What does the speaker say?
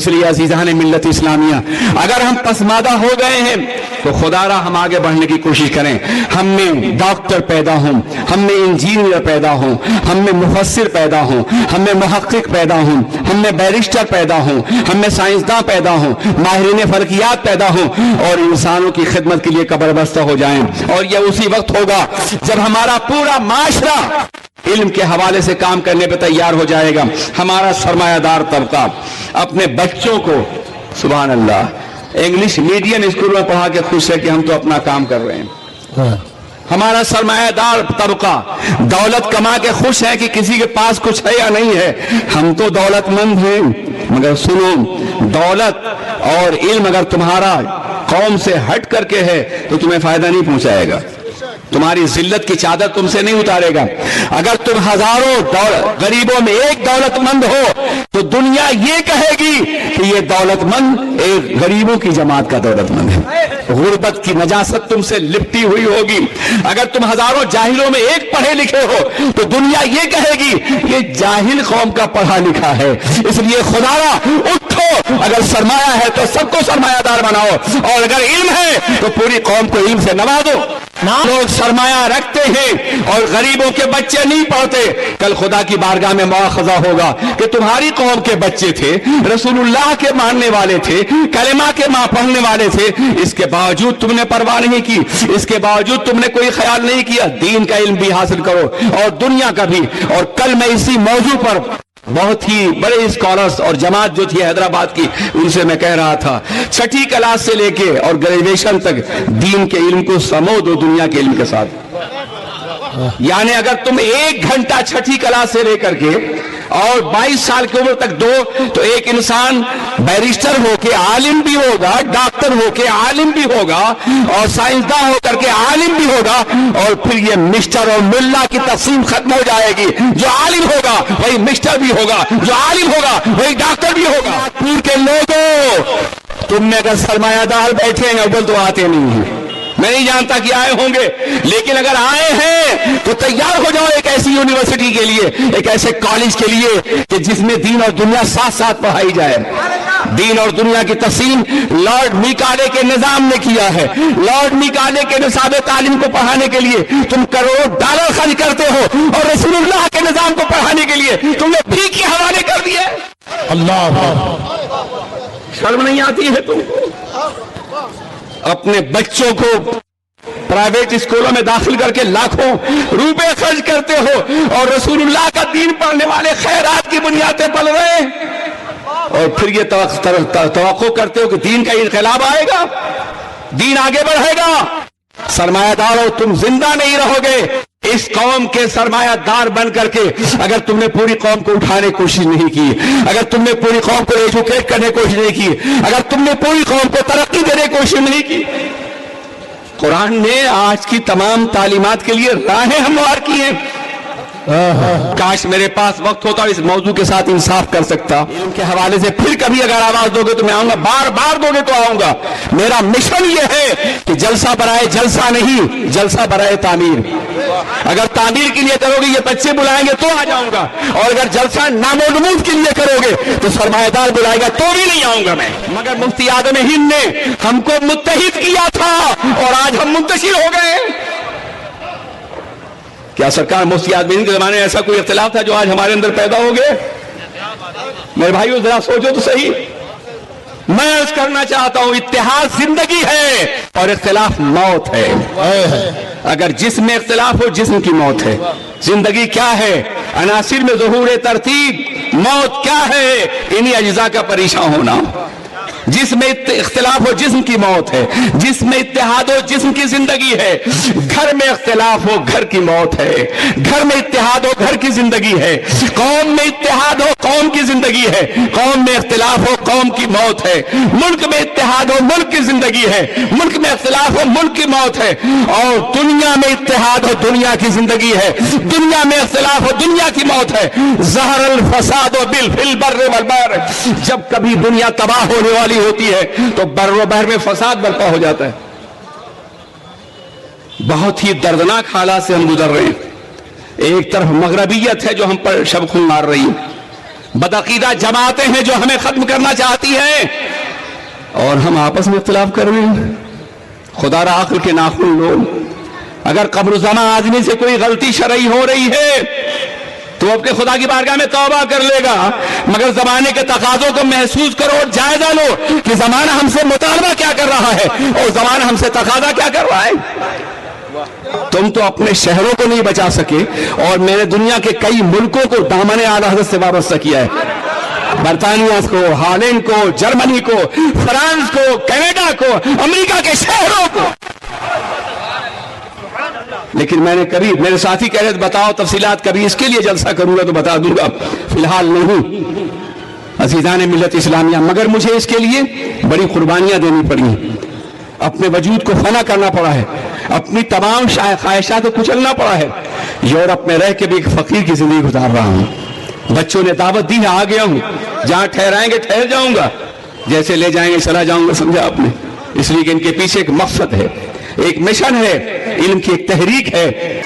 इसलिए अजीज़ान मिल्लत इस्लामिया, अगर हम पसमादा हो गए हैं तो खुदारा हम आगे बढ़ने की कोशिश करें। हम में डॉक्टर पैदा हों, हम में इंजीनियर पैदा हों, हम में मुफस्सिर पैदा हों, हम में मुहक्किक पैदा हों, हम में बैरिस्टर पैदा हों, हम में साइंसदान पैदा हों, माहिरीन फल्कियात पैदा हों और इंसानों की खिदमत के लिए कब्रबस्ता हो जाएं। और यह उसी वक्त होगा जब हमारा पूरा माशरा इल्म के हवाले से काम करने पर तैयार हो जाएगा। हमारा सरमायादार तबका अपने बच्चों को सुभान अल्लाह इंग्लिश मीडियम स्कूल में पढ़ा के खुश है कि हम तो अपना काम कर रहे हैं। हमारा सरमायादार तबका दौलत कमा के खुश है कि किसी के पास कुछ है या नहीं है। हम तो दौलतमंद हैं, मगर सुनो, दौलत और इल्म अगर तुम्हारा कौम से हट करके है तो तुम्हें फायदा नहीं पहुंचाएगा, तुम्हारी जिल्लत की चादर तुमसे नहीं उतारेगा। अगर तुम हजारों गरीबों में एक दौलतमंद हो तो दुनिया ये कहेगी कि ये दौलतमंद एक गरीबों की जमात का दौलतमंद है। गुर्बत की नजासत तुमसे लिपटी हुई होगी। अगर तुम हजारों जाहिलों में एक पढ़े लिखे हो तो दुनिया ये कहेगी ये जाहिल कौम का पढ़ा लिखा है। इसलिए खुदारा उठो, अगर सरमाया है तो सबको सरमायादार बनाओ, और अगर इल्म है तो पूरी कौम को इल्म से नवाजो। लोग सरमाया रखते हैं और गरीबों के बच्चे नहीं पढ़ते। कल खुदा की बारगाह में मुआखजा होगा कि तुम्हारी कौम के बच्चे थे, रसूलुल्लाह के मानने वाले थे, कलिमा के मां पढ़ने वाले थे, इसके बावजूद तुमने परवाह नहीं की, इसके बावजूद तुमने कोई ख्याल नहीं किया। दीन का इल्म भी हासिल करो और दुनिया का भी। और कल मैं इसी मौजू पर बहुत ही बड़े स्कॉलर्स और जमात जो थी हैदराबाद की, उनसे मैं कह रहा था, छठी क्लास से लेके और ग्रेजुएशन तक दीन के इल्म को समो दो दुनिया के इल्म के साथ। यानी अगर तुम 1 घंटा छठी क्लास से लेकर के और 22 साल की उम्र तक दो तो एक इंसान बैरिस्टर होके आलिम भी होगा, डॉक्टर होके आलिम भी होगा, और साइंसदान होकर के आलिम भी होगा, और फिर ये मिस्टर और मुल्ला की तकसीम खत्म हो जाएगी। जो आलिम होगा वही मिस्टर भी होगा, जो आलिम होगा वही डॉक्टर भी होगा। पूरे के लोगों, तुमने अगर सरमायादार बैठे हैं अव्वल तो आते नहीं हैं, मैं नहीं जानता कि आए होंगे, लेकिन अगर आए हैं तो तैयार हो जाओ एक ऐसी यूनिवर्सिटी के लिए, एक ऐसे कॉलेज के लिए कि जिसमें दीन और दुनिया साथ साथ पढ़ाई जाए। दीन और दुनिया की तकसीम लॉर्ड मिकाले के निजाम ने किया है। लॉर्ड मिकाले के निसाब तालीम को पढ़ाने के लिए तुम करोड़ों डॉलर खर्च करते हो, और रसूलुल्लाह के निजाम को पढ़ाने के लिए तुमने भीख के हवाले कर दिए। अल्लाह, शर्म नहीं आती है तुमको? अपने बच्चों को प्राइवेट स्कूलों में दाखिल करके लाखों रुपए खर्च करते हो, और रसूलुल्लाह का दीन पढ़ने वाले खैरात की बुनियाद पे पढ़ रहे हैं, और फिर ये तवक्को करते हो कि दीन का इनकलाब आएगा, दीन आगे बढ़ेगा। सरमायादार हो, तुम जिंदा नहीं रहोगे। इस कौम के सरमायादार बन करके अगर तुमने पूरी कौम को उठाने की कोशिश नहीं की, अगर तुमने पूरी कौम को एजुकेट करने की कोशिश नहीं की, अगर तुमने पूरी कौम को तरक्की देने की कोशिश नहीं की, कुरान ने आज की तमाम तालीमात के लिए राहें हमवार की हैं। काश मेरे पास वक्त होता इस मौजू के साथ इंसाफ कर सकता। इनके हवाले से फिर कभी अगर आवाज दोगे तो मैं आऊंगा, बार बार दोगे तो आऊंगा। मेरा मिशन ये है कि जलसा बराए जलसा नहीं, जलसा बराए तामीर। अगर तामीर के लिए करोगे, ये बच्चे बुलाएंगे तो आ जाऊंगा, और अगर जलसा नामोनमूद के लिए करोगे तो सरमायादार बुलाएगा तो भी नहीं आऊंगा मैं। मगर मुफ्ती आदम हिंद ने हमको मुत्तहिद किया था और आज हम मुंतशिर हो गए। क्या सरकार मुफ्ती आदम हिंद के जमाने में ऐसा कोई इख्तिलाफ था जो आज हमारे अंदर पैदा हो गए? मेरे भाइयों जरा सोचो तो सही। मैं अर्ज करना चाहता हूं, इत्तेहाद जिंदगी है और इख्तिलाफ मौत है। अगर जिस्म में इख्तिलाफ हो, जिस्म की मौत है। जिंदगी क्या है? अनासिर में ज़ुहूर तरतीब। मौत क्या है? इन्हीं अज्जा का परेशान होना। जिसमें इख्तिलाफ हो, जिस्म की मौत है। जिसमें इत्तेहाद हो, जिस्म की जिंदगी है। घर में इख्तिलाफ हो, घर की मौत है। घर में इत्तेहाद हो, घर की जिंदगी है। कौम में इत्तेहाद हो, कौम की जिंदगी है। कौम में इख्तिलाफ हो, कौम की मौत है। मुल्क में इत्तेहाद हो, मुल्क की जिंदगी है। मुल्क में इख्तिलाफ हो, मुल्क की मौत है। और दुनिया में इत्तेहाद हो, दुनिया की जिंदगी है। दुनिया में इख्तिलाफ हो, दुनिया की मौत है। ज़हरल फसाद बिल फिल बर्र वल बहर। जब कभी दुनिया तबाह होने वाली होती है तो बर्रो बहर में फसाद बर्पा हो जाता है। बहुत ही दर्दनाक हालात से हम गुजर रहे हैं। एक तरफ मगरबियत है जो हम पर शब खून मार रही है, بدعقیدہ جماعتیں ہیں جو ہمیں ختم کرنا چاہتی ہیں، اور ہم آپس میں اختلاف کر رہے ہیں۔ خدا را عقل کے ناخن لوگ، اگر قبر زماں آدمی سے کوئی غلطی شرعی ہو رہی ہے تو اپنے خدا کی بارگاہ میں توبہ کر لے گا، مگر زمانے کے تقاضوں کو محسوس کرو اور جائزہ لو کہ زمانہ ہم سے مطالبہ کیا کر رہا ہے اور زمانہ ہم سے تقاضا کیا کر رہا ہے۔ تم تو اپنے شہروں کو نہیں بچا سکے، اور میں نے دنیا کے کئی ملکوں کو دامن اعلی حضرت سے وابستہ کیا ہے، برطانیہ کو، ہالینڈ کو، جرمنی کو، فرانس کو، کینیڈا کو، امریکہ کے شہروں کو، لیکن میں نے کبھی، میرے ساتھی کہہ رہے تھے بتاؤ تفصیلات، کبھی اس کے لیے جلسہ کروں گا تو بتا دوں گا، فی الحال نہیں۔ عزیزان ملت اسلامیہ، مگر مجھے اس کے لیے بڑی قربانیاں دینی پڑی ہیں، اپنے وجود کو فنا کرنا پڑا ہے، اپنی تمام خواہشات کو کچلنا پڑا ہے۔ یورپ میں رہ کے بھی ایک فقیر کی زندگی گزار رہا ہوں، بچوں نے دعوت دی ہے، آ گیا ہوں، جہاں ٹھہرائیں گے ٹھہر جاؤں گا، جیسے لے جائیں گے چلا جاؤں گا، سمجھا آپ نے؟ اس لیے کہ ان کے پیچھے ایک مقصد ہے، ایک مشن ہے، علم کی ایک تحریک ہے۔